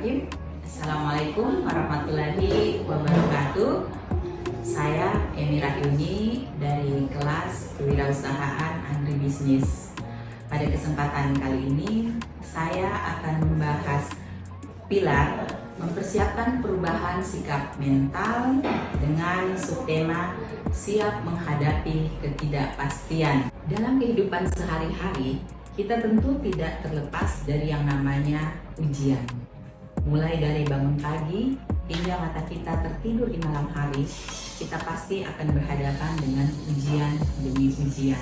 Bismillahirrahmanirrahim. Assalamualaikum warahmatullahi wabarakatuh. Saya Emi Rahyuni dari kelas Kewirausahaan Agribisnis. Pada kesempatan kali ini saya akan membahas pilar mempersiapkan perubahan sikap mental dengan subtema siap menghadapi ketidakpastian. Dalam kehidupan sehari-hari, kita tentu tidak terlepas dari yang namanya ujian. Mulai dari bangun pagi hingga mata kita tertidur di malam hari, kita pasti akan berhadapan dengan ujian demi ujian.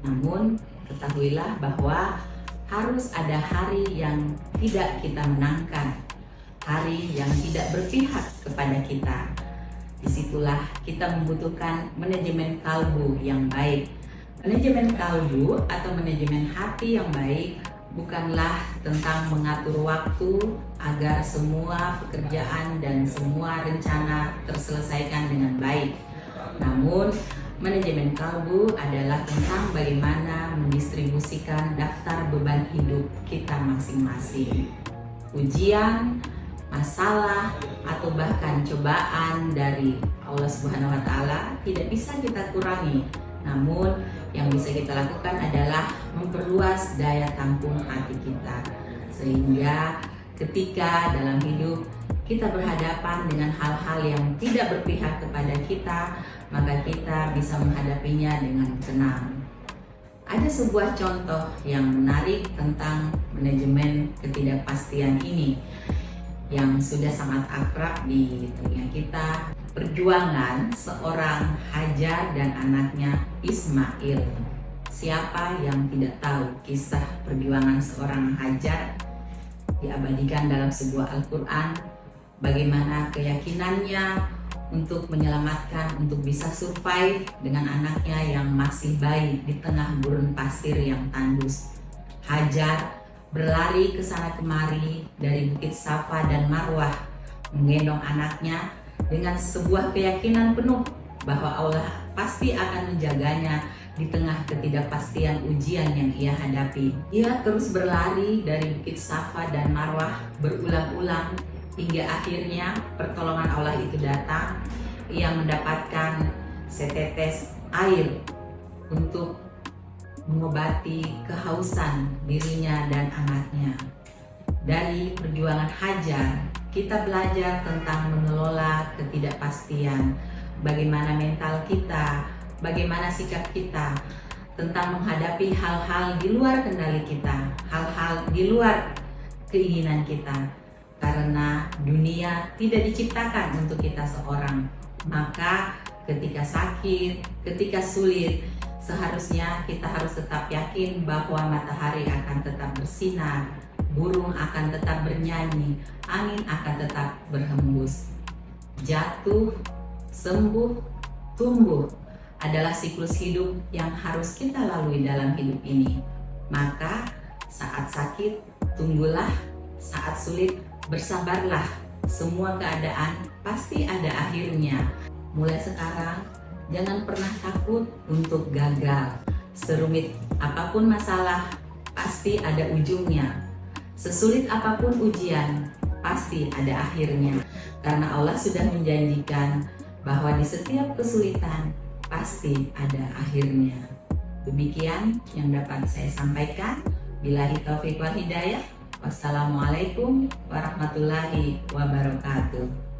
Namun, ketahuilah bahwa harus ada hari yang tidak kita menangkan, hari yang tidak berpihak kepada kita. Disitulah kita membutuhkan manajemen kalbu yang baik. Manajemen kalbu atau manajemen hati yang baik bukanlah tentang mengatur waktu agar semua pekerjaan dan semua rencana terselesaikan dengan baik. Namun, manajemen kalbu adalah tentang bagaimana mendistribusikan daftar beban hidup kita masing-masing. Ujian, masalah, atau bahkan cobaan dari Allah Subhanahu wa Ta'ala tidak bisa kita kurangi. Namun, yang bisa kita lakukan adalah memperluas daya tampung hati kita, sehingga ketika dalam hidup kita berhadapan dengan hal-hal yang tidak berpihak kepada kita, maka kita bisa menghadapinya dengan tenang. Ada sebuah contoh yang menarik tentang manajemen ketidakpastian ini yang sudah sangat akrab di telinga kita. Perjuangan seorang Hajar dan anaknya Ismail. Siapa yang tidak tahu kisah perjuangan seorang Hajar? Diabadikan dalam sebuah Al-Quran, bagaimana keyakinannya untuk menyelamatkan, untuk bisa survive dengan anaknya yang masih bayi di tengah gurun pasir yang tandus. Hajar berlari ke sana kemari dari Bukit Safa dan Marwah, menggendong anaknya dengan sebuah keyakinan penuh bahwa Allah pasti akan menjaganya di tengah ketidakpastian ujian yang ia hadapi. Ia terus berlari dari Bukit Safa dan Marwah berulang-ulang hingga akhirnya pertolongan Allah itu datang. Ia mendapatkan setetes air untuk mengobati kehausan dirinya dan anaknya. Dari perjuangan Hajar, kita belajar tentang mengelola ketidakpastian, bagaimana mental kita, bagaimana sikap kita, tentang menghadapi hal-hal di luar kendali kita, hal-hal di luar keinginan kita. Karena dunia tidak diciptakan untuk kita seorang, maka ketika sakit, ketika sulit, seharusnya kita harus tetap yakin bahwa matahari akan tetap bersinar, burung akan tetap bernyanyi, angin akan tetap berhembus. Jatuh, sembuh, tumbuh adalah siklus hidup yang harus kita lalui dalam hidup ini. Maka saat sakit, tunggulah, saat sulit, bersabarlah. Semua keadaan pasti ada akhirnya. Mulai sekarang, jangan pernah takut untuk gagal. Serumit apapun masalah, pasti ada ujungnya. Sesulit apapun ujian, pasti ada akhirnya. Karena Allah sudah menjanjikan bahwa di setiap kesulitan, pasti ada akhirnya. Demikian yang dapat saya sampaikan. Billahi taufiq wal hidayah. Wassalamualaikum warahmatullahi wabarakatuh.